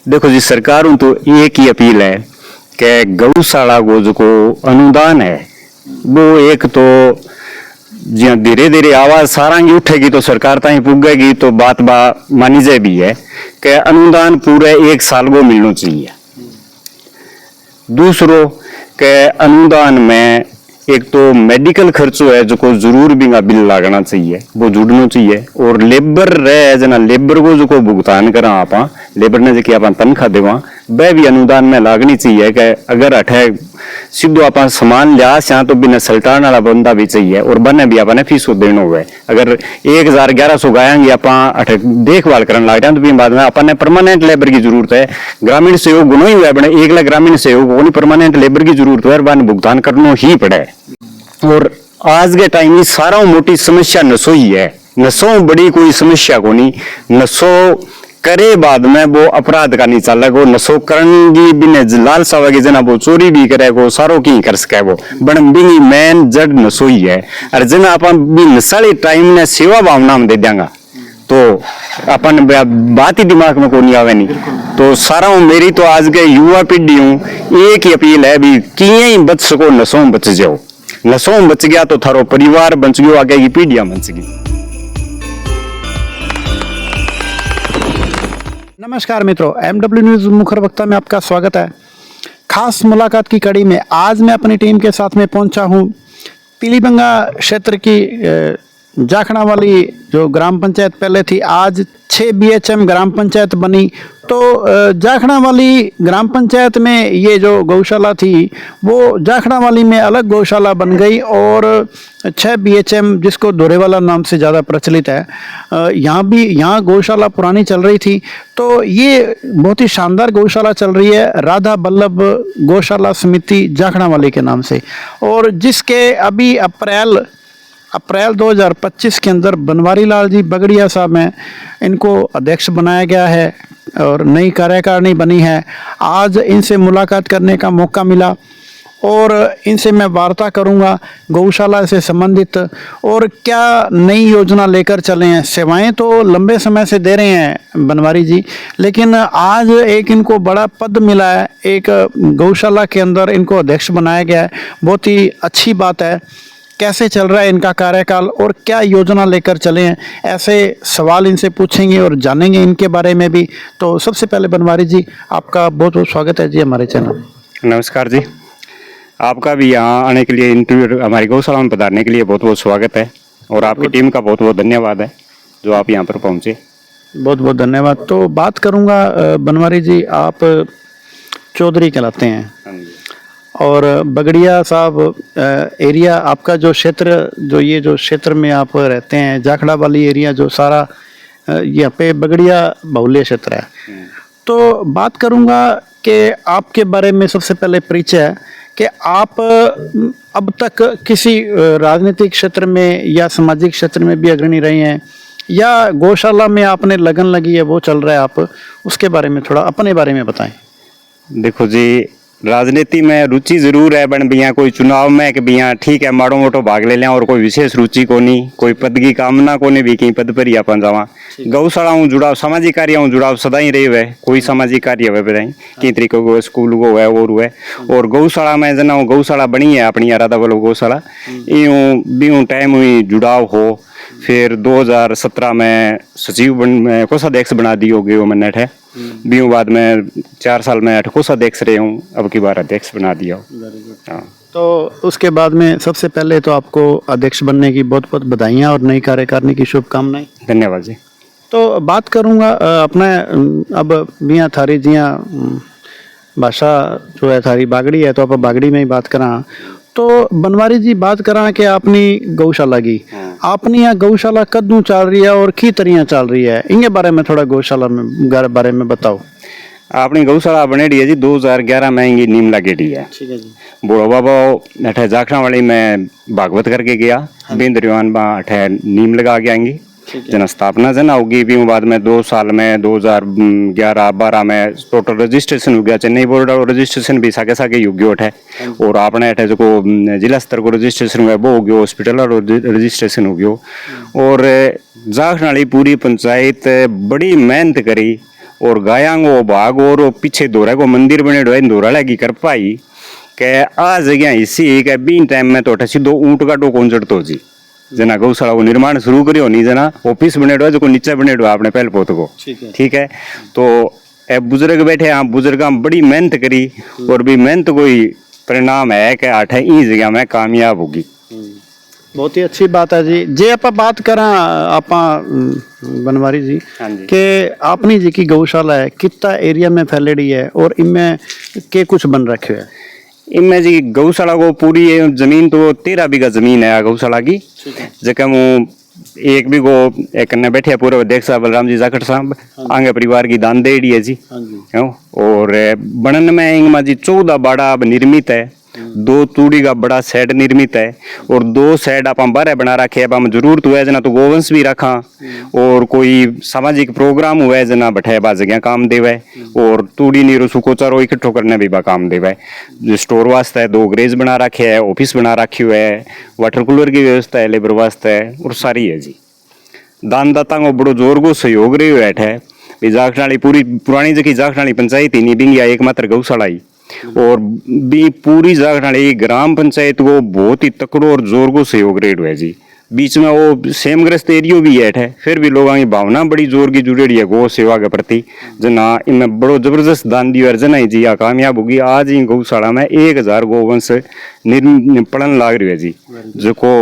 देखो जी, सरकार तो एक ही अपील है कि गौशाला को जो अनुदान है वो एक तो जी धीरे धीरे आवाज सारांगी उठेगी तो सरकार ताही पुगेगी तो बात मानी जाए भी है कि अनुदान पूरे 1 साल को मिलना चाहिए। दूसरो के अनुदान में एक तो मेडिकल खर्चो है जो को जरूर भी बिल लागना चाहिए, वो जुड़ना चाहिए। और लेबर रहे जना लेबर को जो को भुगतान करा आप लेबर ने जो आप तनख्वाह देवा वह भी अनुदान में लागनी चाहिए। कि अगर अठे सीधो आप सामान लिया यहाँ तो बिना सल्टान वाला बंदा भी चाहिए और बने भी आपने फीसो देना हुआ है। अगर 1100 गायांगे आप अठे देखभाल करने लग जाए तो भी बाद में अपने परमानेंट लेबर की जरूरत है। ग्रामीण सहयोग गुनो ही हुआ बने एक ग्रामीण सहयोग को परमानेंट लेबर की जरूरत है, बने भुगतान करना ही पड़े। और आज के टाइम में सारा मोटी समस्या नशो ही है, नशो बड़ी कोई समस्या को नहीं। नशो करे बाद में वो अपराध का नहीं चल को नशो करेंगी बिना लालसा वगी जना वो चोरी भी करे को सारो की कर सके वो बन बिंगी मेन जड़ नशो ही है। और जना अपन भी नशाली टाइम ने सेवा भावना में दे देंगे तो अपन बात ही दिमाग में को नहीं आवे नहीं। तो सारा मेरी तो आज के युवा पीढ़ी हूँ एक ही अपील है भी किए ही बच सको नशों बच जाओ। नशों बच गया तो थारो परिवार बच गयो, आगे की पीढ़ियां बच गई। नमस्कार मित्रों, MW न्यूज मुखर वक्ता में आपका स्वागत है। खास मुलाकात की कड़ी में आज मैं अपनी टीम के साथ में पहुंचा हूं पीलीबंगा क्षेत्र की जाखड़ा वाली जो ग्राम पंचायत पहले थी, आज 6 BHM ग्राम पंचायत बनी। तो जाखड़ा वाली ग्राम पंचायत में ये जो गौशाला थी वो जाखड़ा वाली में अलग गौशाला बन गई और 6 BHM जिसको दोरेवाला नाम से ज़्यादा प्रचलित है, यहाँ गौशाला पुरानी चल रही थी। तो ये बहुत ही शानदार गौशाला चल रही है, राधा बल्लभ गौशाला समिति जाखड़ा वाली के नाम से, और जिसके अभी अप्रैल 2025 के अंदर बनवारी लाल जी बगड़िया साहब में इनको अध्यक्ष बनाया गया है और नई कार्यकारिणी बनी है। आज इनसे मुलाकात करने का मौका मिला और इनसे मैं वार्ता करूंगा गौशाला से संबंधित और क्या नई योजना लेकर चले हैं। सेवाएं तो लंबे समय से दे रहे हैं बनवारी जी, लेकिन आज एक इनको बड़ा पद मिला है, एक गौशाला के अंदर इनको अध्यक्ष बनाया गया है। बहुत ही अच्छी बात है। कैसे चल रहा है इनका कार्यकाल और क्या योजना लेकर चले हैं, ऐसे सवाल इनसे पूछेंगे और जानेंगे इनके बारे में भी। तो सबसे पहले बनवारी जी, आपका बहुत बहुत स्वागत है जी हमारे चैनल। नमस्कार जी, आपका भी यहाँ आने के लिए इंटरव्यू हमारी गौशाला में पधारने के लिए बहुत बहुत स्वागत है और आपकी टीम का बहुत बहुत धन्यवाद है जो आप यहाँ पर पहुँचे। बहुत बहुत धन्यवाद। तो बात करूँगा बनवारी जी, आप चौधरी कहलाते हैं और बगड़िया साहब एरिया आपका जो क्षेत्र, जो ये जो क्षेत्र में आप रहते हैं जाखड़ा वाली एरिया, जो सारा यहाँ पे बगड़िया बहुल्य क्षेत्र है। तो बात करूँगा कि आपके बारे में सबसे पहले परिचय है कि आप अब तक किसी राजनीतिक क्षेत्र में या सामाजिक क्षेत्र में भी अग्रणी रहे हैं या गौशाला में आपने लगन लगी है वो चल रहा है, आप उसके बारे में थोड़ा अपने बारे में बताएं। देखो जी, राजनीति में रुचि जरूर है, बन बिया कोई चुनाव में कि बिया ठीक है माड़ो मोटो भाग ले लें और कोई विशेष रुचि को नहीं, कोई पद की कामना को नहीं भी कहीं पद पर ही अपन जावा। गौशाला जुड़ाव सामाजिक कार्य जुड़ाव सदा ही रही हुए, कोई सामाजिक कार्य हुए बताई कई तरीके को स्कूल को है और हुए। और गौशाला में जना गौशाला बनी है अपनी राधा बल्लभ गौशाला, यूं भी टाइम हुई जुड़ाव हो। फिर 2017 में सचिव कोषाध्यक्ष बना दियो गयो मैंने अठे, बीऊ बाद में 4 साल में कोषाध्यक्ष रहे हूँ, अब की बार अध्यक्ष बना दिया। हाँ, तो उसके बाद में सबसे पहले तो आपको अध्यक्ष बनने की बहुत बहुत बधाइयाँ और नई कार्यकारिणी की शुभकामनाएं। धन्यवाद जी। तो बात करूँगा अपने अब मियाँ थारी जिया भाषा जो है थारी बागड़ी है, तो आप बागड़ी में ही बात करा। तो बनवारी जी बात करा कि अपनी गौशाला की, अपनी यहाँ गौशाला कद्दू चल रही है और की तरियाँ चल रही है, इनके बारे में थोड़ा गौशाला में बारे में बताओ। अपनी गौशाला बनेड़ी है जी 2011 में इनकी नीम लगेड़ी है। ठीक है जी। बूढ़ो बाबा अठे जाखड़ा वाली में भागवत करके गया, बिंद्रिवान बा अठे नीम लगा के आएंगी जन स्थापना जन होगी। भी बाद में 2 साल में 2011-12 में टोटल रजिस्ट्रेशन हो गया, चेन्नई बोर्ड और रजिस्ट्रेशन भी साके साके योग्य उठे। और आपने अठे जो जिला स्तर को रजिस्ट्रेशन हुआ वो हो गयो, हॉस्पिटल और रजिस्ट्रेशन हो गयो। और जाखड़ा वाली पूरी पंचायत बड़ी मेहनत करी और गायांगो भाग और पीछे दोरा को मंदिर बने है दोरा लगी कर पाई के आ जगह इसी के बीन टाइम में तो सीधो ऊंट का टोकन चढ़तो जी जना गौशाला को निर्माण शुरू करियो नहीं जना ऑफिस बने जो नीचे बने आपने पहले पोत को ठीक है। तो ए बुजुर्ग बैठे यहाँ बुजुर्ग बड़ी मेहनत करी और भी मेहनत कोई परिणाम है कि 8 ई जगह में कामयाब होगी। बहुत ही अच्छी बात है जी। जे आप बात करा आप बनवारी जी हाँ जी। के आपनी जी की गौशाला है कितना एरिया में फैलेडी है और इनमें के कुछ बन रखे है? इनमें जी गौशाला को पूरी जमीन तो 13 बीघा जमीन है गौशाला की जगह वो एक भी को एक ने बैठे पूरे देख साहब बलराम जी जाखड़ साहब आगे परिवार की दान देड़ी है जी और बनन में इनमें जी 14 बाड़ा अब निर्मित है 2 तूड़ी का बड़ा सेट निर्मित है और 2 सेट आप बारह बना रखे अब हम जरूरत हुआ जना तो गोवंश भी रखा और कोई सामाजिक प्रोग्राम हुआ जना बैठे बा जगह काम देवे और तूड़ी नीरो सुको चारो इकट्ठो करने भी बा काम देवे स्टोर वास्ते 2 ग्रेज बना रखे है ऑफिस बना रखी हुआ है वाटर कूलर की व्यवस्था है लेबर वास्ते और सारी है जी। दानदाता को बड़ो जोर को सहयोग रही है जाखनाली पूरी पुरानी जगह जाखनाली पंचायत ही नहीं बिंगिया एकमात्र गौशाला ही और भी पूरी जाखनाली ग्राम पंचायत को बहुत ही तकड़ो और जोर को सहयोग रेट है जी। बीच में वो सेमग्रस्त एरियो भी है फिर भी लोगों की भावना बड़ी जोर की जुड़ेड़ी है गौ सेवा के प्रति जना इनमें बड़ो जबरदस्त दान दियो जना ही जी कामयाब होगी। आज ही गौशाला में 1000 गोवंश पड़न लाग रही है जी जो को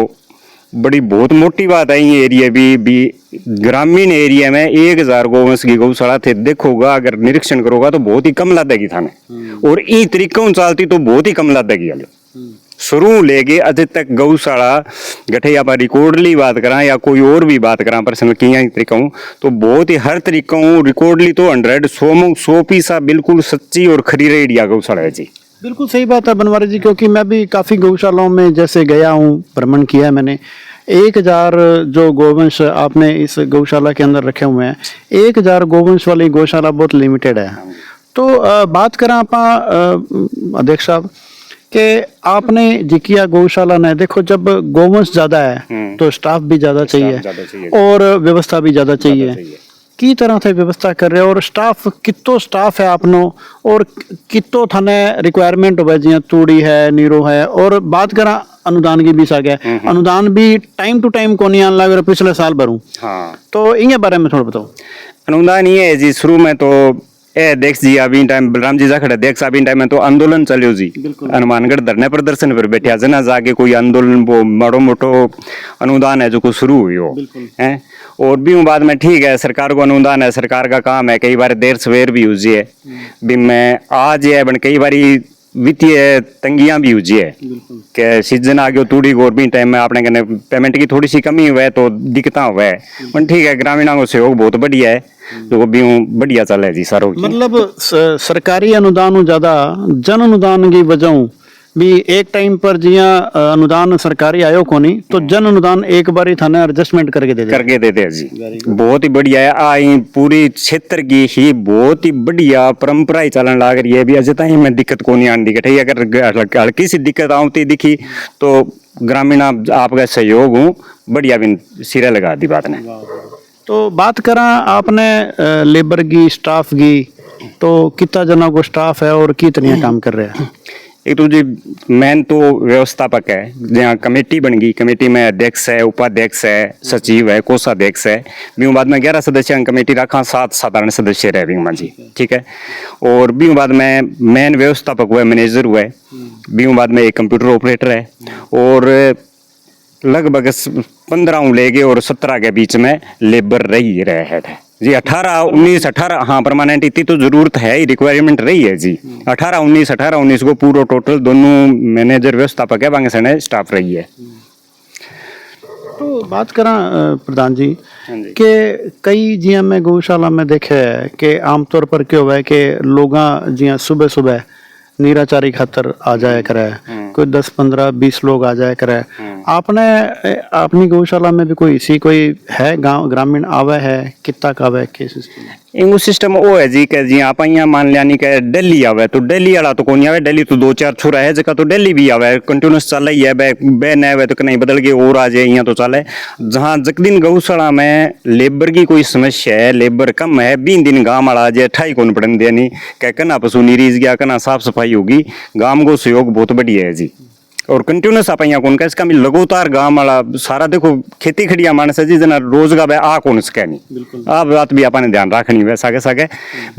बड़ी बहुत मोटी बात है। ये एरिया भी ग्रामीण एरिया में 1000 गोवंश की गौशाला थे देखोगा अगर निरीक्षण करोगा तो बहुत ही कम लादेगी थाने और ई तरीकों चलती तो बहुत ही कम लादेगी शुरू लेके अज तक गौशाला गठे या रिकॉर्डली बात करा या कोई और भी बात करा पर्सनल किया तरीकों तो बहुत ही हर तरीकों रिकॉर्डली तो 100% बिल्कुल सच्ची और खरी रेडिया गौशाला है जी। बिल्कुल सही बात है बनवारी जी क्योंकि मैं भी काफ़ी गौशालाओं में जैसे गया हूँ भ्रमण किया है मैंने 1000 जो गोवंश आपने इस गौशाला के अंदर रखे हुए हैं 1000 गोवंश वाली गौशाला बहुत लिमिटेड है। तो बात करें आप अध्यक्ष साहब कि आपने जिकिया गौशाला ने देखो जब गोवंश ज़्यादा है तो स्टाफ भी ज़्यादा चाहिए और व्यवस्था भी ज़्यादा चाहिए की तरह से व्यवस्था कर रहे हो और स्टाफ कितो स्टाफ है आपनो और कितो थाने रिक्वायरमेंट हो जी तूड़ी है नीरो है और बात करा अनुदान की भी आ गया अनुदान भी टाइम टू टाइम को नहीं आने लगे पिछले साल भरूं तो इनके बारे में थोड़ा बताओ। अनुदान ये है जी शुरू में तो देख जी अभी टाइम बलराम जी जाखड़े देख अभी टाइम में तो आंदोलन चलियो जी हनुमानगढ़ धरने प्रदर्शन पर बैठा जना जाके कोई आंदोलन वो माड़ो मोटो अनुदान है जो को शुरू हुई हो है और भी बाद में ठीक है सरकार को अनुदान है सरकार का काम है कई बार देर सवेर भी हुई है भी मैं आज है बन कई बार वित्तीय तंगियां भी हुई है कि सीजन आ गयो तूड़ी गवर्नमेंट टाइम में आपने कहने पेमेंट की थोड़ी सी कमी हुआ है तो दिक्कत हुआ है पर ठीक है ग्रामीणों को सहयोग बहुत बढ़िया है जो भी बढ़िया चल है जी सारो मतलब सरकारी अनुदान ज्यादा जन अनुदान की वजह भी एक टाइम पर जिया अनुदान सरकारी आयो कोनी तो जन अनुदान एक बार थाने एडजस्टमेंट करके देते हैं जी बहुत ही बढ़िया है आई पूरी क्षेत्र की ही बहुत ही बढ़िया परंपरा ही चलन लाग रही है भी अजय तक में दिक्कत को नहीं आती है अगर हल्की सी दिक्कत आती दिखी तो ग्रामीण आपका सहयोग हूँ बढ़िया भी सिरे लगा दी बात ने। तो बात करा आपने लेबर की स्टाफ की तो कितना जना को स्टाफ है और कितने काम कर रहे हैं? एक तो जी मेन तो व्यवस्थापक है जहाँ कमेटी बन गई कमेटी में अध्यक्ष है उपाध्यक्ष है सचिव है कोषाध्यक्ष है बीऊ बाद में 11 सदस्य कमेटी रखा 7 साधारण सदस्य रहे बीऊ जी ठीक है और बीऊ बाद में मेन व्यवस्थापक हुआ मैनेजर हुआ है बीऊ बाद में एक कंप्यूटर ऑपरेटर है और लगभग 15 लेके और 17 के बीच में लेबर रही रहे है जी 18 हाँ परमानेंट इतनी तो जरूरत है ही रिक्वायरमेंट रही है जी 18 19 को पूरा टोटल दोनों मैनेजर व्यवस्थापक है बाकी सने स्टाफ रही है। तो बात करा प्रधान जी कि कई जिया में गौशाला में देखे है कि आमतौर पर क्या हुआ है कि लोग जिया सुबह सुबह नीराचारी खातर आ जाया करे कोई 10 15 20 लोग आ जाया करे। आपने अपनी गौशाला में भी कोई इसी कोई है गांव ग्रामीण आवे है कितना का आवे के सिस्टम? इंगू सिस्टम वो है जी कि जी आप यहाँ मान लिया नहीं कि दिल्ली आवे तो दिल्ली वाला तो कोई आवे, दिल्ली तो 2 4 छोरा है जगह तो दिल्ली भी आवे कंटिन्यूस चल रही है, बे न आवे तो कहीं बदल के और आ जाए यहाँ तो चले। जहाँ जक दिन गौशाला में लेबर की कोई समस्या है, लेबर कम है, 20 दिन गाँव वाला आ जाए ठाई कौन पड़न देनी क्या कना पशु निरीज गया कना साफ सफाई होगी, गाँव को सहयोग बहुत बढ़िया है जी। और कंटिन्यूस आप यहाँ कौन का इसका लगातार गाँव वाला सारा देखो खेती खड़िया मानस है जी जना रोजगार आ कौन सके नहीं, आप बात भी आपने ध्यान रखनी है सागे सागे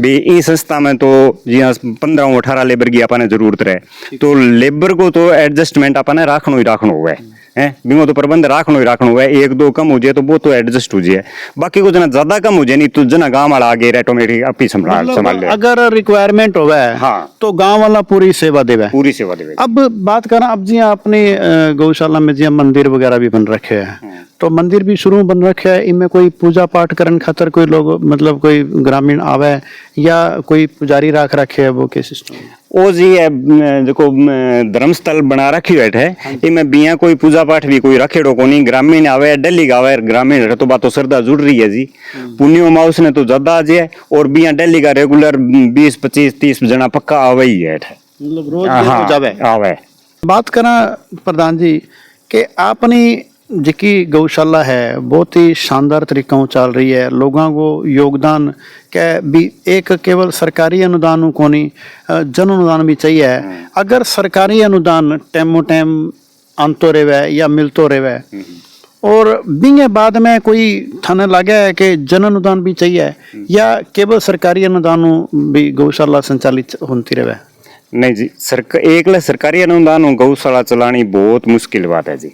भी इस संस्था में तो जी 15-18 लेबर की आपने जरूरत रहे तो लेबर को तो एडजस्टमेंट आपने रखना ही रखना हुआ है बिंगो तो प्रबंध रखना ही रखना हुआ है। 1-2 कम हो जाए तो वो तो एडजस्ट हो जाए, बाकी को जना ज्यादा कम हो जाए नहीं तो जना गाँव वाला आगे ऑटोमेटिक आप ही संभाल ले। अगर रिक्वायरमेंट होवे हाँ तो गांव वाला पूरी सेवा देवे। पूरी सेवा देवे। अब बात करा अब जी अपनी गौशाला में जी मंदिर वगैरह भी बन रखे हैं तो मंदिर भी शुरू बन रखे है, इनमें कोई पूजा पाठ करने खातर कोई लोग मतलब कोई ग्रामीण आवे या कोई पुजारी रख रखे है वो के सिस्टम? ओ जी है जो धर्मस्थल बना रखी है इनमें बिया कोई पूजा पाठ भी कोई रखेड़ो को नहीं, ग्रामीण आवे दिल्ली गावे ग्रामीण तो बात तो श्रद्धा जुड़ रही है जी। पुण्यो माउस ने तो ज्यादा आ जाए और बिया दिल्ली का रेगुलर 20-25-30 जना पक्का आवे ही है मतलब रोज जावे आवे। बात करा प्रधान जी कि आपनी जिकी गौशाला है बहुत ही शानदार तरीका चल रही है, लोगों को योगदान के भी एक केवल सरकारी अनुदान को नहीं जन अनुदान भी चाहिए। अगर सरकारी अनुदान टाइमो टाइम आनतो रहे या मिलतो रहे और बिंगे बाद में कोई थाने लगे है कि जन अनुदान भी चाहिए या केवल सरकारी अनुदान भी गौशाला संचालित होती रहे? नहीं जी एक सरकारी अनुदान गौशाला चलानी बहुत मुश्किल बात है जी।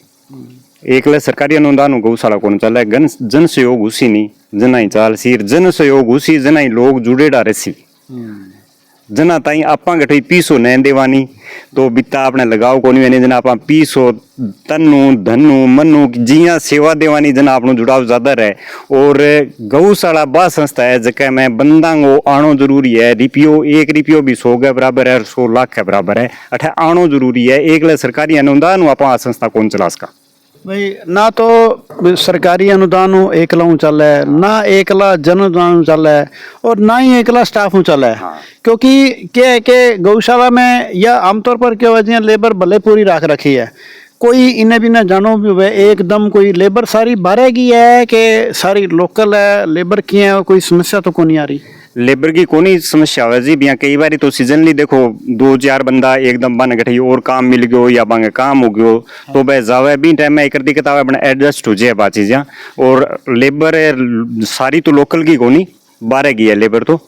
एक सरकारी अनुदान गौशाला कौन चला है, जन सहयोग उसी नहीं जना ही चाल सीर जन सहयोग उसी जना ही लोग जुड़े डारे सी जना ताई आपा गठई 200 न देवानी तो बिता आपने लगाओ को नहीं जना आप 200 तन्नू धन्नू मन्नू जिया सेवा देवानी जना आपनो जुड़ाव ज्यादा रहे। और गौशाला बा संस्था है जगह में बंदा को आनो जरूरी है, रिपियो 1 रिपियो भी 100 के बराबर है, 100 लाख के बराबर है, अठे आनो जरूरी है। एक सरकारी अनुदान आप संस्था कौन चला सका भाई ना तो सरकारी अनुदान एकला चल है ना एकला जन अनुदान चल है और ना ही एकला स्टाफ चल है। हाँ। क्योंकि क्या है कि गौशाला में या आमतौर पर क्या वजह लेबर भले पूरी रख रखी है, कोई इन्हें भी ना जानो भी हुए एकदम कोई लेबर सारी बारह की है कि सारी लोकल है लेबर की है, कोई समस्या तो कौन नहीं आ रही लेबर की कोनी समस्या है जी। बिया कई बार तो सीजनली देखो 2-4 बंदा एकदम बन गठे और काम मिल गयो या बांगे काम हो गयो तो बे जावे भी टाइम में एक दिक्कत बना एडजस्ट हो जाए बात चीज़ें। और लेबर सारी तो लोकल की कोनी 12 की है लेबर तो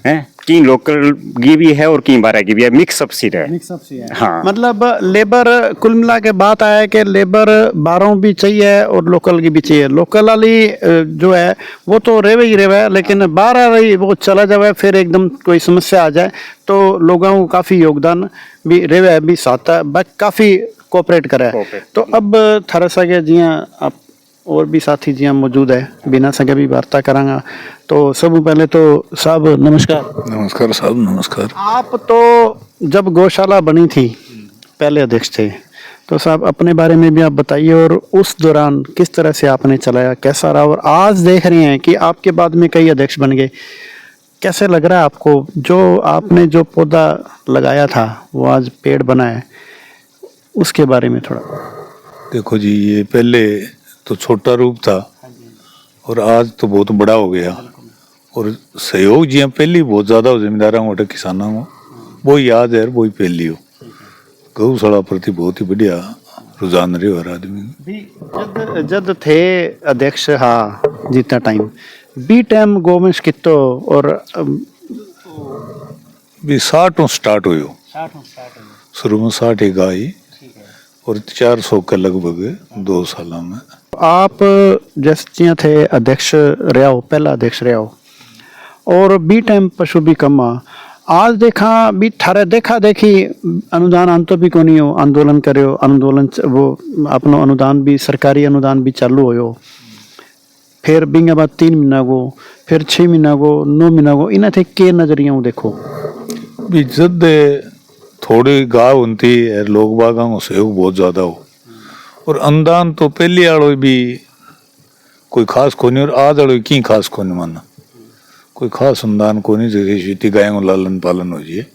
है की लोकल की भी है और की 12 की भी है, मिक्सअप सी है। हाँ मतलब लेबर कुल मिला के बात आया कि लेबर 12 भी चाहिए और लोकल की भी चाहिए। लोकल वाली जो है वो तो रेवे ही रेवे लेकिन 12 रही वो चला जाए फिर एकदम कोई समस्या आ जाए तो लोगों को काफी योगदान भी रेवे भी साथ काफी कोऑपरेट करे। तो अब थरा सके जिया आप और भी साथी जी मौजूद है बिना सके भी वार्ता करांगा। तो सब पहले तो साहब नमस्कार। नमस्कार साहब नमस्कार। आप तो जब गौशाला बनी थी पहले अध्यक्ष थे तो साहब अपने बारे में भी आप बताइए और उस दौरान किस तरह से आपने चलाया कैसा रहा और आज देख रहे हैं कि आपके बाद में कई अध्यक्ष बन गए, कैसे लग रहा है आपको जो आपने जो पौधा लगाया था वो आज पेड़ बना है उसके बारे में थोड़ा? देखो जी ये पहले तो छोटा रूप था और आज तो बहुत बड़ा हो गया और सहयोग जी पहले बहुत ज्यादा हो जमींदारा को किसानों को वो याद है वही पहली हो गौशाला प्रति बहुत ही बढ़िया रुझान रहे हर आदमी जब थे अध्यक्ष हाँ जितना टाइम बी टाइम गवर्नमेंट कितो और भी 60 स्टार्ट हुई शुरू में 60 एक आई और 400 के लगभग 2 सालों में। आप जैसे थे अध्यक्ष रहे हो पहला अध्यक्ष रहे हो और बी टाइम पशु भी कम आज देखा भी थारे देखा देखी अनुदान आंतो भी कोनी हो आंदोलन करे हो आंदोलन वो अपनो अनुदान भी सरकारी अनुदान भी चालू हो फिर बिंगे बाद 3 महीना को फिर 6 महीना को 9 महीना को इन्हें थे के नजरिया देखो भी जद थोड़ी गाँव होती है, लोग बागों को सहयोग बहुत ज़्यादा हो। और अनुदान तो पहले वालों भी कोई खास को नहीं, और आज वालों की खास को नहीं माना, कोई खास अनुदान को नहीं, जैसे गायों को लालन पालन हो जाए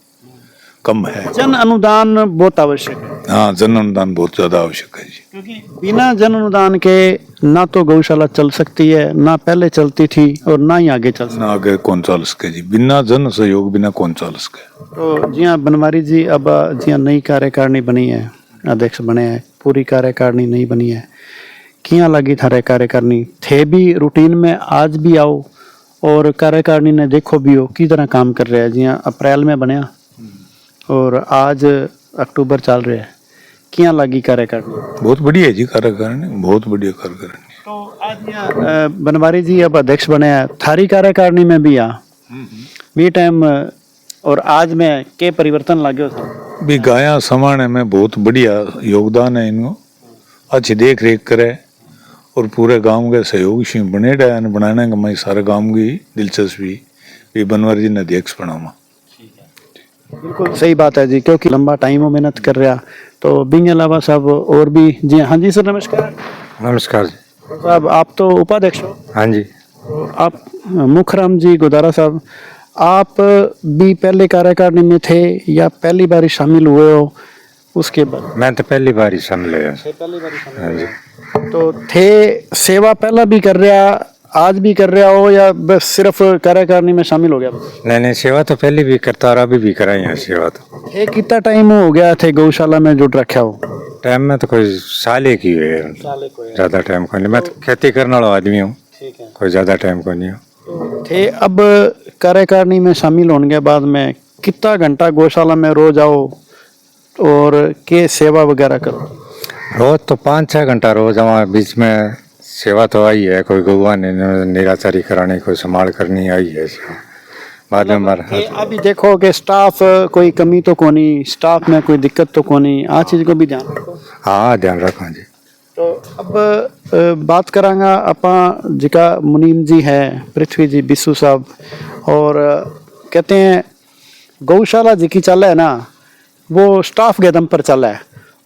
कम है। जन अनुदान बहुत आवश्यक है, हाँ, जन अनुदान बहुत ज़्यादा आवश्यक है जी। क्योंकि बिना जन अनुदान के ना तो गौशाला चल सकती है, ना पहले चलती थी और ना ही आगे चल सकती ना आगे कौन चाल सके जी, बिना जन सहयोग बिना कौन चाल सके। तो जी हाँ बनवारी जी, अब जी हाँ नई कार्यकारिणी बनी है, अध्यक्ष बने हैं, पूरी कार्यकारिणी नहीं बनी है, किया लगी थारे कार्यकारिणी थे भी रूटीन में, आज भी आओ और कार्यकारिणी ने देखो भी हो की तरह काम कर रहे हैं। जी हाँ अप्रैल में बनया और आज अक्टूबर चल रहा है, किया लगी कार्यकारिणी? बहुत बढ़िया है जी कार्यकारिणी, बहुत बढ़िया कार्यकारिणी। तो आज यहाँ बनवारी जी अब अध्यक्ष बने हैं, थारी कार्यकारिणी में भी यहाँ भी टाइम और आज में के परिवर्तन लाग्यो था? भी गाया समाने में बहुत बढ़िया योगदान है इनको, अच्छी देख रेख करे और पूरे गांव के सहयोग से बने रहे, बनाने का मैं सारे गांव की दिलचस्पी भी बनवारी जी ने अध्यक्ष बनावा। बिल्कुल सही बात है जी, क्योंकि लंबा टाइम हो मेहनत कर रहा, तो बिंग अलावा सब और भी जी। हाँ जी सर नमस्कार। नमस्कार जी। साहब आप तो उपाध्यक्ष हो? हाँ जी। तो आप मुखराम जी गोदारा साहब, आप भी पहले कार्यकारिणी में थे या पहली बार शामिल हुए हो? उसके बाद मैं तो पहली बार ही शामिल हुआ। पहली बार हाँ जी। तो थे सेवा पहला भी कर रहा, आज भी कर रहा हो या बस सिर्फ कार्यकारिणी में शामिल हो गया? नहीं, सेवा तो पहले भी करता और अभी भी कराई है सेवा। तो थे कितना टाइम हो गया थे गौशाला में जुट रखा हो? टाइम में तो कोई साल एक ही है, ज्यादा टाइम को नहीं। मैं तो खेती करने वाला आदमी हूँ, कोई ज्यादा टाइम को नहीं हो। थे अब कार्यकारिणी में शामिल होने के बाद में कितना घंटा गौशाला में रोज आओ और के सेवा वगैरह करो? रोज तो 5-6 घंटा रोज हमारे बीच में सेवा तो आई है, कोई गौवा निराचारी कराने, कोई संभाल करनी आई है बाद में हमारा। अभी देखो कि स्टाफ कोई कमी तो कोनी, स्टाफ में कोई दिक्कत तो कोनी, आ चीज को भी ध्यान रखो। हाँ ध्यान रखो जी। तो अब बात करांगा अपा जिका मुनीम जी है, पृथ्वी जी बिस्सू साहब, और कहते हैं गौशाला जी की चल है ना वो स्टाफ के दम पर चल है,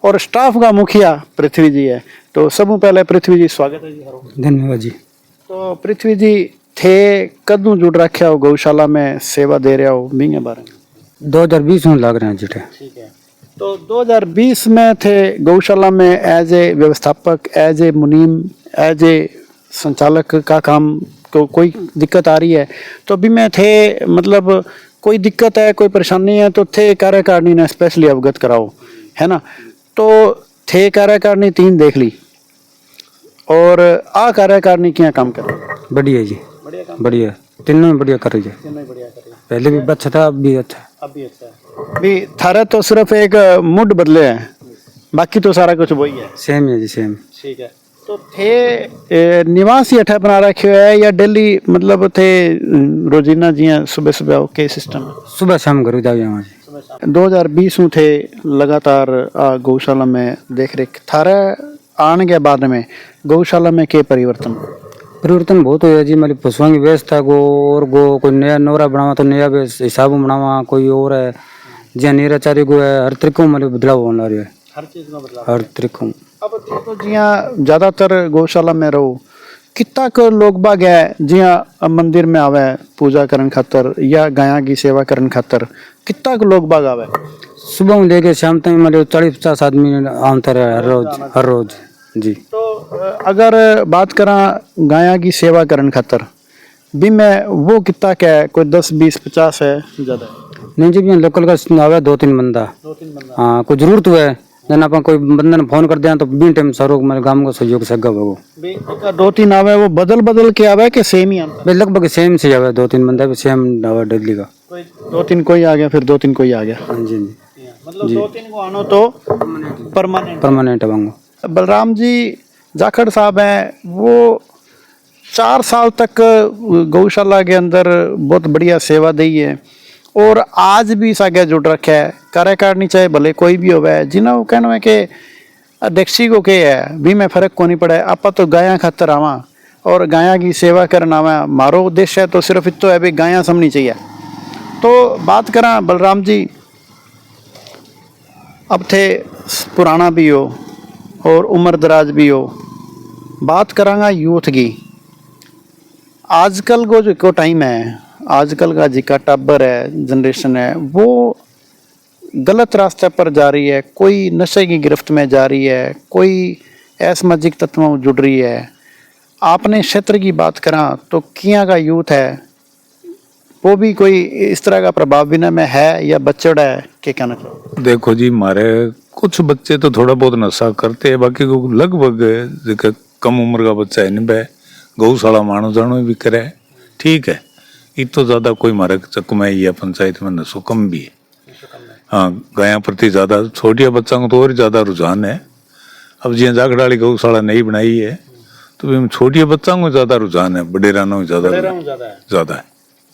और स्टाफ का मुखिया पृथ्वी जी है। तो सबसे पहले पृथ्वी जी स्वागत है जी। धन्यवाद जी। तो पृथ्वी जी थे कदू जुड़ रखे हो गौशाला में सेवा दे रहे हो बिंगे बारे में? 2020 में लग रहे हैं जिटे। ठीक है। तो 2020 में थे गौशाला में एज ए व्यवस्थापक, एज ए मुनीम, एज ए संचालक का काम को कोई दिक्कत आ रही है तो भी में थे, मतलब कोई दिक्कत है कोई परेशानी है तो थे कार्यकारिणी ने स्पेशली अवगत कराओ, है ना? तो थे कार्यकारिणी 3 देख ली और आ कार्यकारिणी क्या काम कर रही है? बढ़िया जी, बढ़िया, तीनों में बढ़िया कर रही है। पहले भी अच्छा था, अब भी अच्छा है। अभी अच्छा है। भी थारा तो सिर्फ एक मुड बदले हैं, बाकी तो सारा कुछ वही है। सेम है जी, सेम। ठीक है। तो थे निवास ही अठा बना रखे है या डेली, मतलब थे रोजीना जिया सुबह सुबह ओके सिस्टम? सुबह शाम घर जाओ यहाँ जी। 2020 में थे लगातार गौशाला में देख रेख थारा आने के बाद में गौशाला में के परिवर्तन बहुत हुआ जी। मतलब पशुओं की व्यवस्था को और गो कोई नया नोरा बनावा तो नया हिसाब बनावा, कोई और है जी निराचारी को है, हर तरीकों मतलब बदलाव होने लग रहा है, हर चीज में बदलाव, हर तरीकों। अब तो जिया ज्यादातर गौशाला में रहो कितना कर लोग बाग है जिया मंदिर में आवे पूजा करन खातर या गाया की सेवा करन खातर, कितना को लोग बाग आवे? सुबह में लेके शाम तक मतलब 40-50 आदमी आते रहे हर रोज जी। तो अगर बात करा गाया की सेवा करन खातर भी में वो कितना क्या है, कोई 10-20-50 है ज्यादा? नहीं जी, भी लोकल का आवे 2-3 बंदा। हाँ, कोई जरूरत हुआ है जन आप कोई बंदे ने फोन कर दिया तो बी टाइम सारो मेरे गांव को सहयोग सगा वो 2-3 आवे, वो बदल के आवे के सेम ही आता? लगभग सेम से आवे, 2-3 बंदा भी सेम आवे डेली का। 2-3 कोई आ गया फिर 2-3 कोई आ गया। हाँ जी, मतलब 2-3 को आनो तो परमानेंट वांगो। बलराम जी जाखड़ साहब हैं, वो 4 साल तक गौशाला के अंदर बहुत बढ़िया सेवा दी है और आज भी सागे जुड़ रखा है। कार्यकारिणी चाहे भले कोई भी होवे, जिन्हें वो कहना है कि अध्यक्षी को के है भी में फर्क को नहीं पड़ा, आप तो गाया खातर आवा और गाया की सेवा करना आवा, मारो उद्देश्य है तो सिर्फ इतो है भी गाया समझनी चाहिए। तो बात करा बलराम जी, अब थे पुराना भी हो और उम्र दराज भी हो, बात करांगा यूथ की। आजकल को जो टाइम है, आजकल का जी का टाबर है, जनरेशन है, वो गलत रास्ते पर जा रही है, कोई नशे की गिरफ्त में जा रही है, कोई असामाजिक तत्वों में जुड़ रही है। आपने क्षेत्र की बात करा तो किया का यूथ है, वो भी कोई इस तरह का प्रभाव बिना में है या बच्चड़ है, क्या कहना चाहिए? देखो जी, हमारे कुछ बच्चे तो थोड़ा बहुत नशा करते हैं, बाकी को लगभग जेका कम उम्र का बच्चा है नहीं बे गौशाला मानो जानो भी करे, ठीक है। इतो ज्यादा कोई हमारे चक में या पंचायत में नशो कम भी है। हाँ, गाया प्रति ज्यादा, छोटिया बच्चा को तो और ज्यादा रुझान है। अब जी जागड़ाली गौशाला नहीं बनाई है तो भी छोटिया बच्चा को ज्यादा रुझान है, बड़े रानों में ज्यादा है।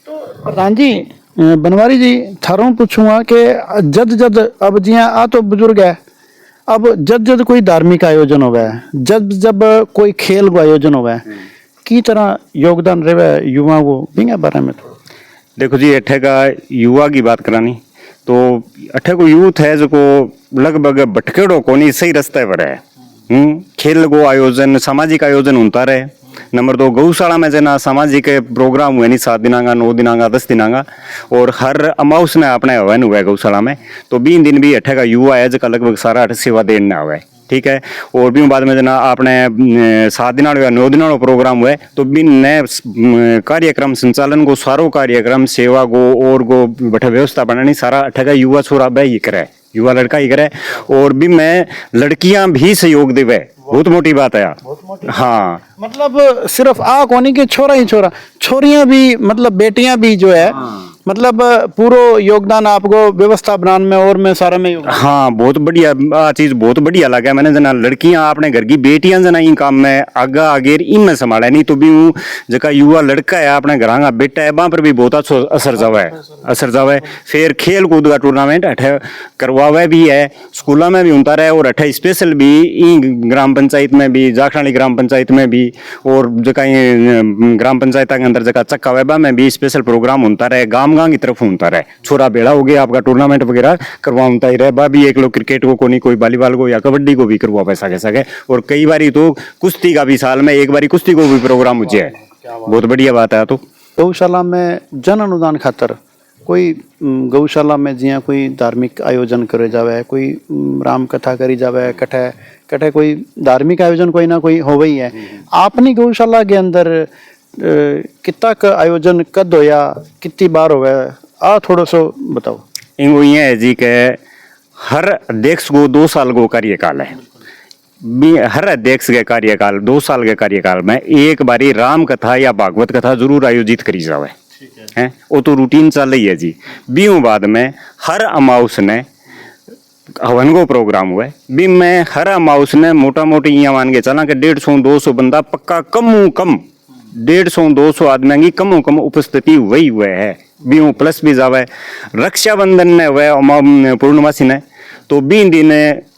प्रधान जी, बनवारी जी, थारों पूछूंगा कि जद जद अब जिया आ तो बुजुर्ग है, अब जद जद कोई धार्मिक आयोजन होवे, जब जब कोई खेल को आयोजन होवे, की तरह योगदान रहे युवा को बिंगे बारे में? तो देखो जी, अठे का युवा की बात करानी तो अठे को यूथ है जो को लगभग भटकेड़ो को नहीं सही रास्ते पर है। खेल को आयोजन, सामाजिक आयोजन होता रहे। नंबर 2, गौशाला में जना सामाजिक प्रोग्राम हुए नहीं 7 दिना का, 9 दिना का, 10 दिना का, और हर अमाउस ने अपने हवन हुआ है गौशाला में। तो 20 दिन भी अठे का युवा है जका लगभग सारा अठ सेवा देने हुआ है, ठीक है। और भी बाद में जना आपने 7 दिन या 9 दिन प्रोग्राम हुआ है तो भी नए कार्यक्रम संचालन को, सारो कार्यक्रम सेवा को और को बठे व्यवस्था बनानी सारा अठे का युवा छोरा बे ही करे, युवा लड़का ही करे। और भी मैं लड़कियां भी सहयोग देवे, बहुत मोटी बात है। हाँ, मतलब सिर्फ आ कोनी के छोरा ही छोरा, छोरियां भी, मतलब बेटियां भी जो है, मतलब पूरो योगदान आपको व्यवस्था बनाने में और में सारा में योगदान। हाँ, बहुत बढ़िया आ चीज, बहुत बढ़िया लगा मैंने जना लड़कियां अपने घर की बेटियां जना इन काम में आगा आगे इन में संभाला नहीं तो भी हूँ जका युवा लड़का है अपने घर का बेटा है वहां पर भी बहुत अच्छा असर जावे। फिर खेल कूद का टूर्नामेंट अठे करवावे भी है, स्कूलों में भी होता रहे, और अठे स्पेशल भी इन ग्राम पंचायत में भी, जाखराली ग्राम पंचायत में भी, और जका ग्राम पंचायत के अंदर जका चक्का वेबा में भी स्पेशल प्रोग्राम होता रहे, गांव की तरफ होता रहे। छोरा बेड़ा हो गया आपका टूर्नामेंट वगैरह करवाता ही रहे। भी एक लोग क्रिकेट को कोनी, कोई वॉलीबॉल को या कबड्डी को भी करवा पैसा कैसा, और कई बारी तो कुश्ती का भी, साल में एक बारी कुश्ती को भी प्रोग्राम हो जाए, बहुत बढ़िया बात है। तो गौशाला में जन अनुदान खातर कोई गौशाला में जिया कोई धार्मिक आयोजन करे जावे, कोई राम कथा करी जावे, कठे कठे कोई धार्मिक आयोजन कोई ना कोई हो ही है। आपनी गौशाला के अंदर कितना का आयोजन कद होया, कितनी बार होया, आ थोड़ा सो बताओ। इनको ये है जी के हर अध्यक्ष को 2 साल को कार्यकाल है। हर अध्यक्ष के कार्यकाल 2 साल के कार्यकाल में एक बारी राम कथा या भागवत कथा जरूर आयोजित करी जावे है, वो तो रूटीन चल रही है जी। बीओ बाद में हर अमाउस ने हवन को प्रोग्राम हुआ है, भी मैं हर अमाउस ने मोटा मोटी यहाँ मान के चला कि 150-200 बंदा पक्का कम 150-200 आदमी की कम उपस्थिति वही हुए है। बीओ प्लस भी जावे। रक्षाबंधन ने हुए पूर्णमासी ने तो 20 दिन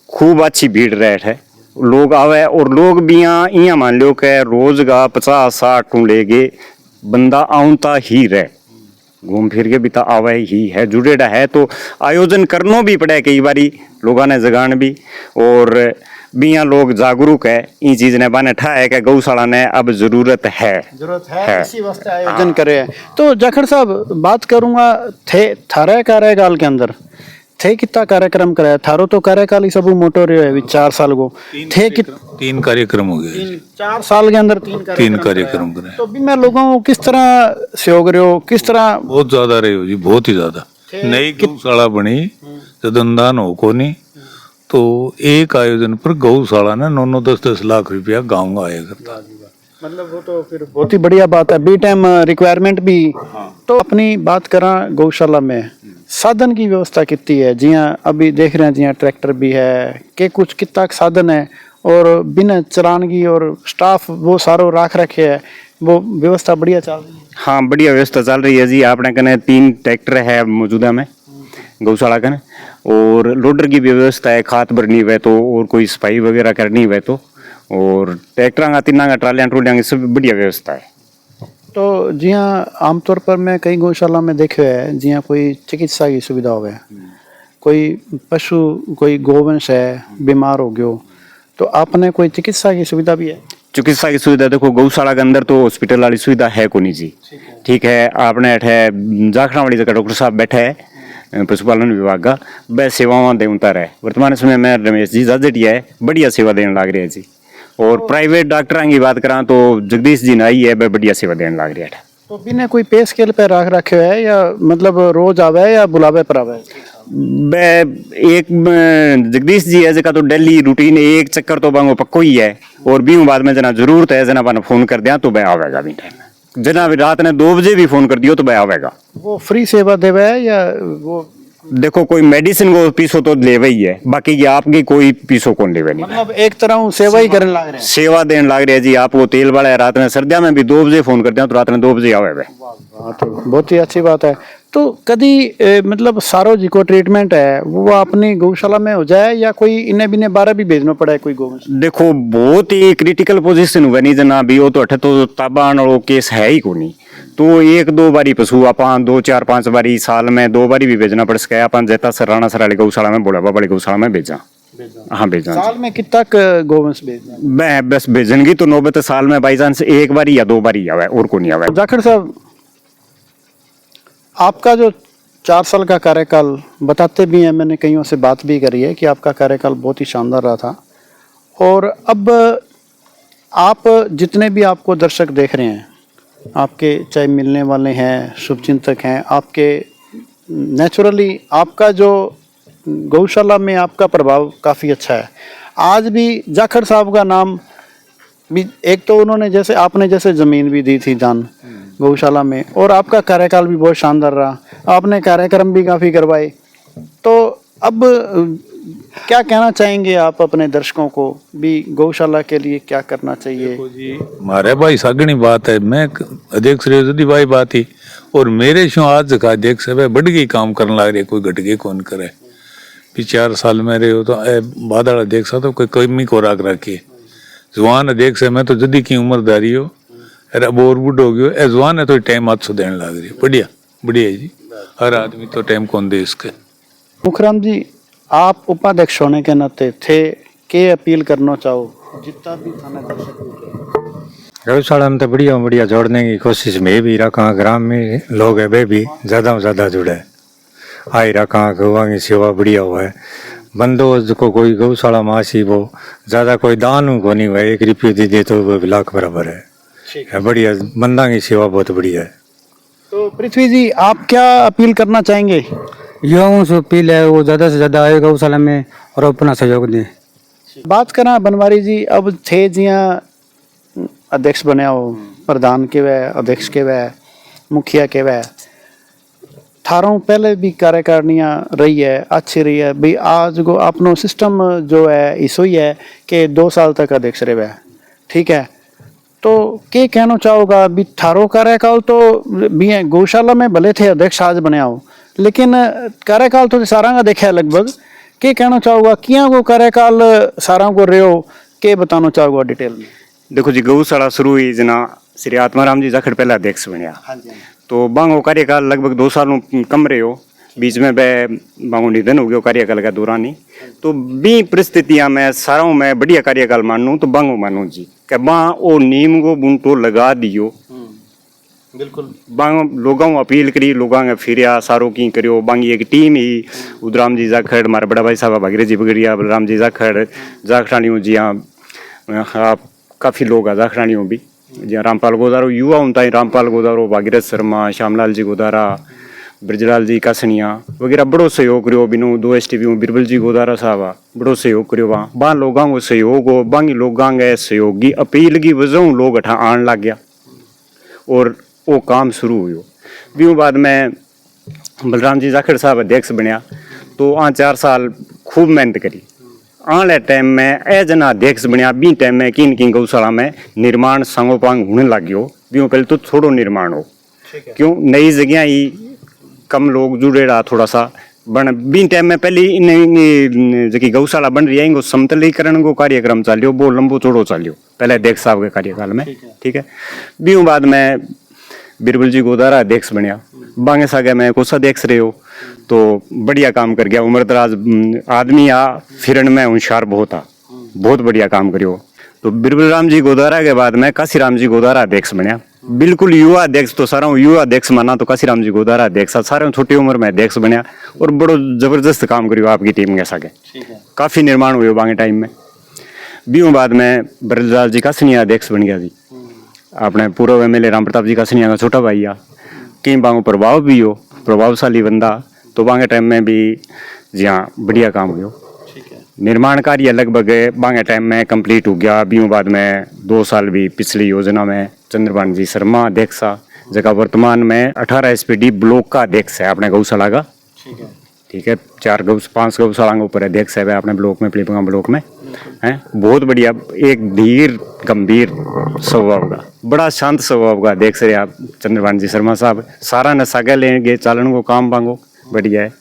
खूब अच्छी भीड़ रहे है, लोग आवे, और लोग भी यहाँ मान लो के रोज का 50-60 लेके बंदा आउता ही रहे, घूम फिर के भी तो आवे ही है, जुड़ेड़ा है। तो आयोजन करनो भी पड़े, कई बारी लोगों ने जगान भी, और भी यहाँ लोग जागरूक है इन चीज ने बने ठा है कि गौशाला ने अब जरूरत है इसी वास्ते आयोजन करे है। तो जाखड़ साहब बात करूंगा थे थारे कार्यकाल के अंदर थे कितना कार्यक्रम कराया थारो, तो कार्यकाल ही सब मोटो रहे है 4 साल को थे कि 3 कार्यक्रम हो गए 4 साल के अंदर 3 कार्यक्रम करे। तो भी मैं लोगों को किस तरह सहयोग रहे हो, किस तरह? बहुत ज्यादा रहे हो जी, बहुत ही ज्यादा। नई गौशाला बनी जब अनुदान हो को नहीं तो एक आयोजन पर गौशाला ने 9-10 लाख रुपया गाँव का आया करता। मतलब वो तो फिर बहुत ही बढ़िया बात है, बी टाइम रिक्वायरमेंट भी। तो अपनी बात करा गौशाला में साधन की व्यवस्था कितनी है? जिया अभी देख रहे हैं जिया ट्रैक्टर भी है के कुछ कितना साधन है, और बिना चलानगी और स्टाफ वो सारो राख रखे है, वो व्यवस्था बढ़िया चल रही है? हाँ, बढ़िया व्यवस्था चल रही है जी। आपने कने 3 ट्रैक्टर है मौजूदा में गौशाला कने, और लोडर की भी व्यवस्था है, खाद भरनी हुए तो, और कोई सफाई वगैरह करनी हुए तो, और ट्रैक्टर का 3 ट्रालियां ट्रोलियां की सब बढ़िया व्यवस्था है। तो जिया आमतौर पर मैं कई गौशाला में देखे है जिया कोई चिकित्सा की सुविधा हो, कोई पशु कोई गोवंश है बीमार हो गयो तो आपने कोई चिकित्सा की सुविधा भी है? चिकित्सा की सुविधा देखो गौशाला के अंदर तो हॉस्पिटल वाली सुविधा है को नहीं जी। ठीक है, आपने अठे जाखड़ा वाली जगह डॉक्टर साहब बैठे है पशुपालन विभाग का, वह सेवाओं देता रहे। वर्तमान समय में रमेश जी जाजटिया है बढ़िया सेवा देने लग रहे हैं जी। और प्राइवेट डॉक्टर की बात करा तो जगदीश जी नाई है, वह बढ़िया सेवा देने लग रही है। तो बिना कोई पे स्केल पे रखे हुए है या मतलब रोज आवे या बुलावे पर आवे? एक जगदीश जी है जगह तो डेली रूटीन एक चक्कर तो बांगो पक्को ही है। और भी बाद में जना जरूरत है जना फोन कर दिया तो वह आवेगा भी टाइम। जना रात ने 2 बजे भी फोन कर दियो तो वह आवेगा। वो फ्री सेवा देवे है या वो? देखो कोई मेडिसिन को पीसो तो लेवे ही है, बाकी की आपकी कोई पीसो कौन लेवे नहीं। मतलब एक तरह सेवा ही करने लग रहे हैं। सेवा देने लग रही है जी। आप वो तेल वाला है, रात में सर्दिया में भी 2 बजे फोन करते हैं तो रात में 2 बजे आवे। तो बहुत ही अच्छी बात है। तो कभी मतलब सारो जी को ट्रीटमेंट है वो अपनी गौशाला में हो जाए या कोई इन्हें बिने 12 भी भेजना पड़ा है कोई गोवंश? देखो बहुत ही क्रिटिकल पोजीशन हुआ नहीं जना भी, वो तो अठे तो ताबान और केस है ही को नहीं। तो 1-2 बारी पशु अपन 2-4-5 बारी साल में 2 बारी भी भेजना पड़ सके। अपन जैता सराना सराली गौशाला में बोला बड़ी गौशाला में भेजा। हाँ भेजा। साल में कितना गोवंश भेजना? मैं बस भेजनगी तो नौबत साल में बाई चांस 1 बारी या 2 बारी आवे और को नहीं आवे। जाखड़ साहब आपका जो 4 साल का कार्यकाल बताते भी हैं, मैंने कईयों से बात भी करी है कि आपका कार्यकाल बहुत ही शानदार रहा था। और अब आप जितने भी आपको दर्शक देख रहे हैं, आपके चाहे मिलने वाले हैं शुभचिंतक हैं, आपके नेचुरली आपका जो गौशाला में आपका प्रभाव काफ़ी अच्छा है। आज भी जाखड़ साहब का नाम भी, एक तो उन्होंने जैसे आपने जैसे ज़मीन भी दी थी दान गौशाला में, और आपका कार्यकाल भी बहुत शानदार रहा, आपने कार्यक्रम भी काफ़ी करवाए। तो अब क्या कहना चाहेंगे आप अपने दर्शकों को भी गौशाला के लिए क्या करना चाहिए? जी मारे भाई सागणी बात है, मैं अध्यक्ष रेवती भाई बात ही और मेरे शो आज का अध्यक्ष है बढ़ गई काम करने लग रही, कोई घटके कौन करे। 4 साल में रहे हो तो बादल अध्यक्ष तो कोई कमी को राख रखी। जवान अध्यक्ष है मैं तो जदी की उम्रदारी हो बोर बुढ़ हो गयो, जवान है तो टाइम हाथ सो देने लग रही। बढ़िया बढ़िया जी, हर आदमी तो टाइम कौन दे इसके। मुखराम जी आप उपाध्यक्ष होने के नाते थे के अपील करना चाहो जितना भी थाना दर्शक? गौशाला में तो बढ़िया बढ़िया जोड़ने की कोशिश में भी रखा। ग्राम में लोग है वे भी ज़्यादा से ज़्यादा जुड़े आई रखा। गौवा की सेवा बढ़िया हुआ है। बंदोबस्त को कोई गौशाला में आसी वो ज़्यादा कोई दान को नहीं हुआ, 1 रुपये दे दे तो वो लाख बराबर है। बढ़िया बंदा की सेवा बहुत बढ़िया है। तो पृथ्वी जी आप क्या अपील करना चाहेंगे? युवाओं से अपील है वो ज़्यादा से ज़्यादा आए गौशाला में और अपना सहयोग दें। बात करा बनवारी जी, अब थे जिया अध्यक्ष बने हो, प्रधान के वह अध्यक्ष के वह मुखिया के वह थारों पहले भी कार्यकारिणियाँ रही है, अच्छी रही है भाई। आज को अपनो सिस्टम जो है इसो ही है कि 2 साल तक अध्यक्ष रहे है, ठीक है। तो के कहना चाहोगा भी थारो कार्यकाल तो भी गौशाला में भले थे अध्यक्ष आज बने हो, लेकिन कार्यकाल तो सारा का देखा है लगभग। के कहना चाहोगा किया को कार्यकाल सारा को रहे हो, के बताना चाहोगा डिटेल में? देखो जी गौशाला शुरू हुई जना श्री आत्माराम जी जाखड़ पहला अध्यक्ष बनया। तो बांगो कार्यकाल लगभग 2 सालों कम रहे हो, बीच में बांगो निधन हो गया कार्यकाल का दौरान ही। तो बी परिस्थितियां में साराओं में बढ़िया कार्यकाल मानू तो बांगो मानू जी कि ओ नीम को बुंटो लगा दियो। बिल्कुल बांग लोगों अपील करी, लोगों ने फिरिया सारो की करियो। बांगी एक टीम ही उदराम जी जाखड़, हमारे बड़ा भाई साहब भागीरथ जी बगड़िया, बलराम जी जाखड़, जाखड़ानियों जी हाँ काफ़ी लोग आ जाखड़ानियों भी जहाँ रामपाल गोदारो युवा होता है, रामपाल गोदारो, भागीरथ शर्मा, श्यामलाल जी गोदारा, ब्रजलाल जी कासनिया वगैरह बड़ो सहयोग करो। बिनु 2 STV बिरबल जी गोदारा साहब बड़ो सहयोग करो। वहाँ लोगों को सहयोग हो, बांगी लोगों के सहयोग की अपील की वजह लोग अठा आन लग गया और वो काम शुरू हुई। भी बाद में बलराम जी जाखड़ साहब अध्यक्ष बनया तो 4 साल खूब मेहनत करी। आने टाइम में ए जना अध्यक्ष बनया बी टाइम में किन गौशाला में निर्माण संगोपांग होने लग गयो। भी पहले तो थोड़ो निर्माण हो, क्यों नई जगह ही कम लोग जुड़े रहा थोड़ा सा बन। बी टाइम में पहले इन जी गौशाला बन रही है इनको समतलीकरण को कार्यक्रम चालियो, वो लंबो चौड़ो चालियो पहले अध्यक्ष साहब के कार्यकाल में, ठीक है। भी बाद में बिरबल जी गोदारा अध्यक्ष बनया, बांगे सागे में कोषाध्यक्ष रहे हो। तो बढ़िया काम कर गया। उम्र दराज आदमी आ, फिरन में होशियार बहुत आ, बहुत बढ़िया काम करियो। तो बिरबल राम जी गोदारा के बाद में काशीराम जी गोदारा अध्यक्ष बनया, बिल्कुल युवा अध्यक्ष। तो सारा युवा अध्यक्ष माना तो काशीराम जी गोदारा अध्यक्ष, सारे छोटी उम्र में अध्यक्ष बनया और बड़ो जबरदस्त काम करियो आपकी टीम के साथ। काफी निर्माण हुए बांगे टाइम में। बीहू बाद में ब्रजलाल जी कासनिया अध्यक्ष बन गया जी, अपने पूर्व एमएलए राम प्रताप जी कासनिया का छोटा भाई आ। कहीं बांगो प्रभाव भी हो, प्रभावशाली बंदा, तो बांगे टाइम में भी जी हाँ बढ़िया काम हुआ। निर्माण कार्य लगभग बांगे टाइम में कंप्लीट हो गया। बीहू बाद में 2 साल भी पिछली योजना में चंद्रभान जी शर्मा अध्यक्ष आ, जगह वर्तमान में 18 SPD ब्लॉक का अध्यक्ष है अपने गौशाला का। ठीक है, 5 गौशाला के ऊपर अध्यक्ष है अपने ब्लॉक में, पिलीभंगा ब्लॉक में है। बहुत बढ़िया, एक धीर गंभीर स्वभाव का, बड़ा शांत स्वभाव का अध्यक्ष है आप चंद्रभान जी शर्मा साहब। सारा नशा के लेंगे चालन को काम बांगो बढ़िया है।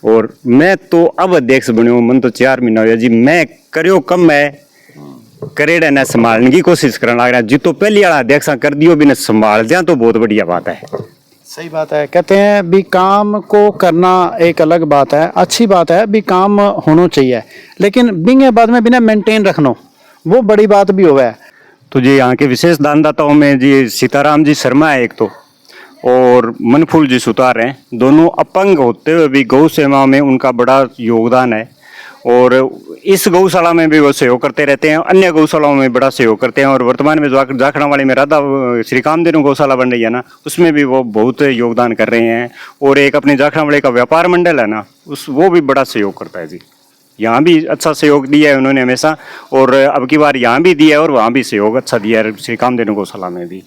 और मैं तो अब अध्यक्ष बन्यो, मन तो 4 महीना हो जी। मैं करियो कम मैं करेड़ा ने संभालने की कोशिश करने लग रहा। जी तो पहली वाला अध्यक्ष कर दियो भी ने संभाल दिया तो बहुत बढ़िया बात है। सही बात है। कहते हैं भी काम को करना एक अलग बात है, अच्छी बात है भी काम होना चाहिए, लेकिन बिंगे बाद में बिना मेंटेन रखना वो बड़ी बात भी होवे। तो जी यहाँ के विशेष दानदाताओं में जी सीताराम जी शर्मा है एक तो, और मनफूल जी सुतार हैं। दोनों अपंग होते हुए भी गौ सेवा में उनका बड़ा योगदान है, और इस गौशाला में भी वो सहयोग करते रहते हैं, अन्य गौशालाओं में बड़ा सहयोग करते हैं। और वर्तमान में जो जाखड़ा वाली में राधा श्री कामधेनु गौशाला बन रही है ना, उसमें भी वो बहुत योगदान कर रहे हैं। और एक अपने जाखड़ा वाले का व्यापार मंडल है ना, वो भी बड़ा सहयोग करता है जी। यहाँ भी अच्छा सहयोग दिया है उन्होंने हमेशा, और अब की बार यहाँ भी दिया है और वहाँ भी सहयोग अच्छा दिया है श्री कामधेनु गौशाला में भी।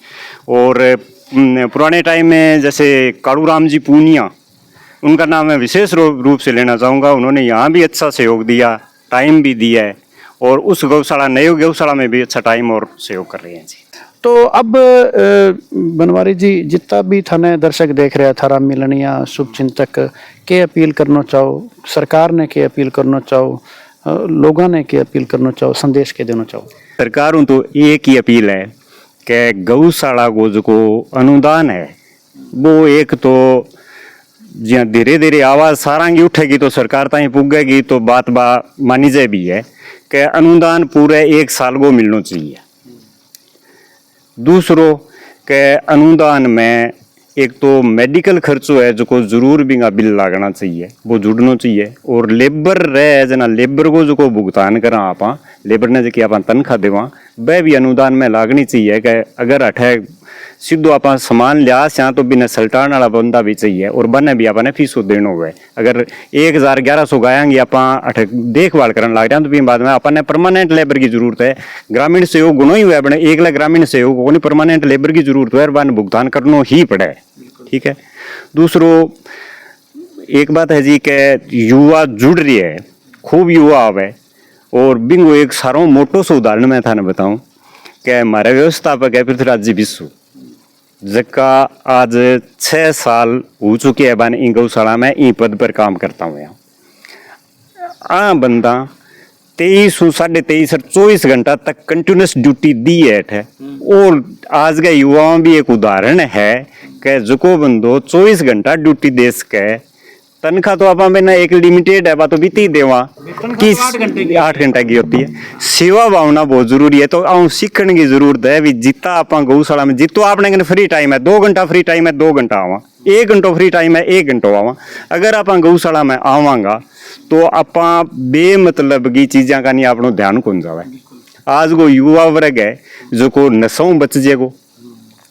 और पुराने टाइम में जैसे काड़ू राम जी पूनिया, उनका नाम मैं विशेष रूप से लेना चाहूँगा। उन्होंने यहाँ भी अच्छा सहयोग दिया, टाइम भी दिया है, और उस गौशाला नई गौशाला में भी अच्छा टाइम और सहयोग कर रहे हैं जी। तो अब बनवारी जी, जितना भी थाने दर्शक देख रहे हैं, थारा मिलनिया शुभ चिंतक के अपील करना चाहो, सरकार ने के अपील करना चाहो, लोगों ने के अपील करना चाहो, संदेश के देना चाहो? सरकार तो एक ही अपील है कि गौशाला को जो अनुदान है वो एक तो जी धीरे धीरे आवाज सारांगी उठेगी तो सरकार ताई पुगेगी तो बात मानी जाए भी है कि अनुदान पूरे 1 साल को मिलना चाहिए। दूसरों के अनुदान में एक तो मेडिकल खर्चो है जो को जरूर भी बिल लागना चाहिए, वो जुड़ना चाहिए। और लेबर रहे जना, लेबर को जो को भुगतान करा आप लेबर ने जो आप तनख्वाह देवा, वह भी अनुदान में लागनी चाहिए। कि अगर अठे सीधो आप सामान लिया यहाँ तो बिना सल्टान वाला बंदा भी चाहिए, और बने भी आपने फीसो देना हुआ है। अगर 1000-1100 गायांगे आप अठे देखभाल करने लग जाए तो भी बाद में अपने परमानेंट लेबर की जरूरत है। ग्रामीण सहयोग गुणों ही हुआ बने, एक ग्रामीण सहयोग को नहीं, परमानेंट लेबर की जरूरत है, बन भुगतान करना ही पड़े। ठीक है। दूसरों एक बात है जी कि युवा जुड़ रही है, खूब युवा आवे, और बिंगो एक सारो मोटो सो उदाहरण मैं थाने बताऊं कि हमारे व्यवस्थापक है पृथ्वीराज जी बिस्सू, जिसका आज 6 साल हो चुके हैं बन इन गौशाला में इन पद पर काम करता हूँ। यहाँ बंदा 23 साढ़े 23 और 24 घंटा तक कंटिन्यूस ड्यूटी दी है। और आज के युवाओं भी एक उदाहरण है कि जो बंदो 24 घंटा ड्यूटी देश के तनख्वाह तो आप में ना एक लिमिटेड है, बात तो बीती देवा कि 8 घंटा की होती है। सेवा भावना बहुत जरूरी है। तो सीखने की जरूरत है भी, जितना आप गौशाला में जितो आपने फ्री टाइम है 2 घंटा फ्री टाइम है 2 घंटा आवा, 1 घंटा फ्री टाइम है 1 घंटा आवा। अगर आप गौशाला में आवांगा तो आप बेमतलब की चीजा का नहीं आपनो ध्यान कौन जावे। आज को युवा वर्ग है जो को नशों बच जाएगो,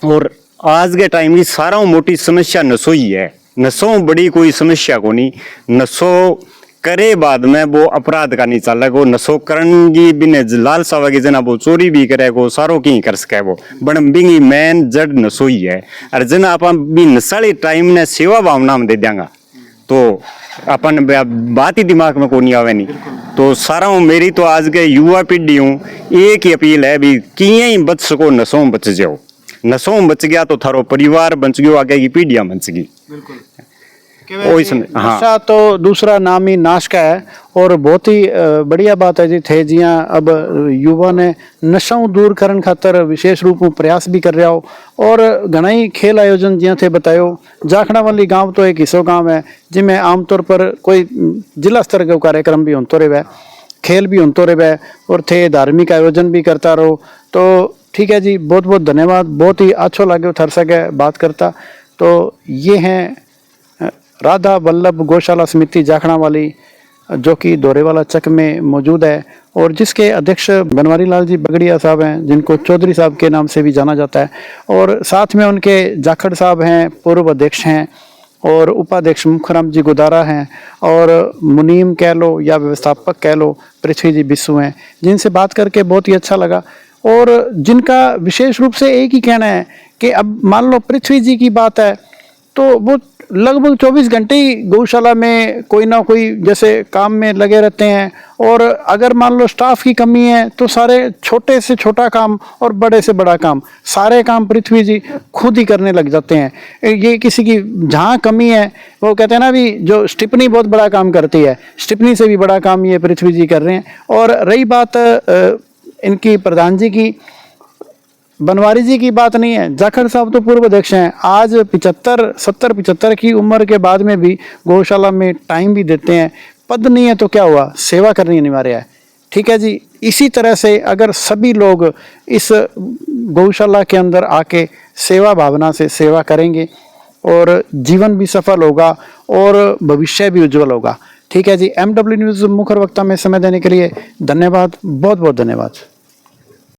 और आज के टाइम की सारा मोटी समस्या नशो ही है। नशों बड़ी कोई समस्या को नहीं, नशो करे बाद में वो अपराध का नहीं चल रहा। नशो करण की बिने लालसा वगी जना वो चोरी भी करे को सारो की कर सके, वो बन बिंगी मेन जड़ नशो ही है। और जना आप भी नशाली टाइम ने सेवा भावना में दे देंगा तो अपन बात ही दिमाग में को नहीं आवे नहीं। तो सारा मेरी तो आज के युवा पीढ़ी हूँ एक ही अपील है भी किए ही बच सको, नशों बच जाओ। नशों बच गया तो थारो परिवार बच गयो, आगे की पीढ़ियां बच गई। वो इसमें हाँ नशा तो दूसरा नाम ही नाश का है और बहुत ही बढ़िया बात है जी थे जियां अब युवा ने नशाओं दूर करन खातर विशेष रूप में प्रयास भी कर रहा हो और घना ही खेल आयोजन जियां थे बतायो जाखड़ा वाली गांव तो एक हिस्सों गांव है जिनमें आमतौर पर कोई जिला स्तर का कार्यक्रम भी होते रहे खेल भी होते रहे और थे धार्मिक आयोजन भी करता रहो तो ठीक है जी बहुत बहुत धन्यवाद बहुत ही अच्छो लगे थर सके बात करता तो ये हैं राधा वल्लभ गौशाला समिति जाखड़ा वाली जो कि दोरेवाला चक में मौजूद है और जिसके अध्यक्ष बनवारी लाल जी बगड़िया साहब हैं जिनको चौधरी साहब के नाम से भी जाना जाता है और साथ में उनके जाखड़ साहब हैं पूर्व अध्यक्ष हैं और उपाध्यक्ष मुखराम जी गुदारा हैं और मुनीम कह लो या व्यवस्थापक कह लो पृथ्वी जी बिस्सू हैं जिनसे बात करके बहुत ही अच्छा लगा और जिनका विशेष रूप से एक ही कहना है कि अब मान लो पृथ्वी जी की बात है तो वो लगभग 24 घंटे ही गौशाला में कोई ना कोई जैसे काम में लगे रहते हैं और अगर मान लो स्टाफ की कमी है तो सारे छोटे से छोटा काम और बड़े से बड़ा काम सारे काम पृथ्वी जी खुद ही करने लग जाते हैं ये किसी की जहाँ कमी है वो कहते हैं ना भी जो स्टिपनी बहुत बड़ा काम करती है स्टिपनी से भी बड़ा काम ये पृथ्वी जी कर रहे हैं और रही बात इनकी प्रधान जी की बनवारी जी की बात नहीं है जाखड़ साहब तो पूर्व अध्यक्ष हैं आज 75 की उम्र के बाद में भी गौशाला में टाइम भी देते हैं पद नहीं है तो क्या हुआ सेवा करनी अनिवार्य है ठीक है जी इसी तरह से अगर सभी लोग इस गौशाला के अंदर आके सेवा भावना से सेवा करेंगे और जीवन भी सफल होगा और भविष्य भी उज्जवल होगा ठीक है जी MW न्यूज़ मुखर वक्ता में समय देने के लिए धन्यवाद बहुत बहुत धन्यवाद।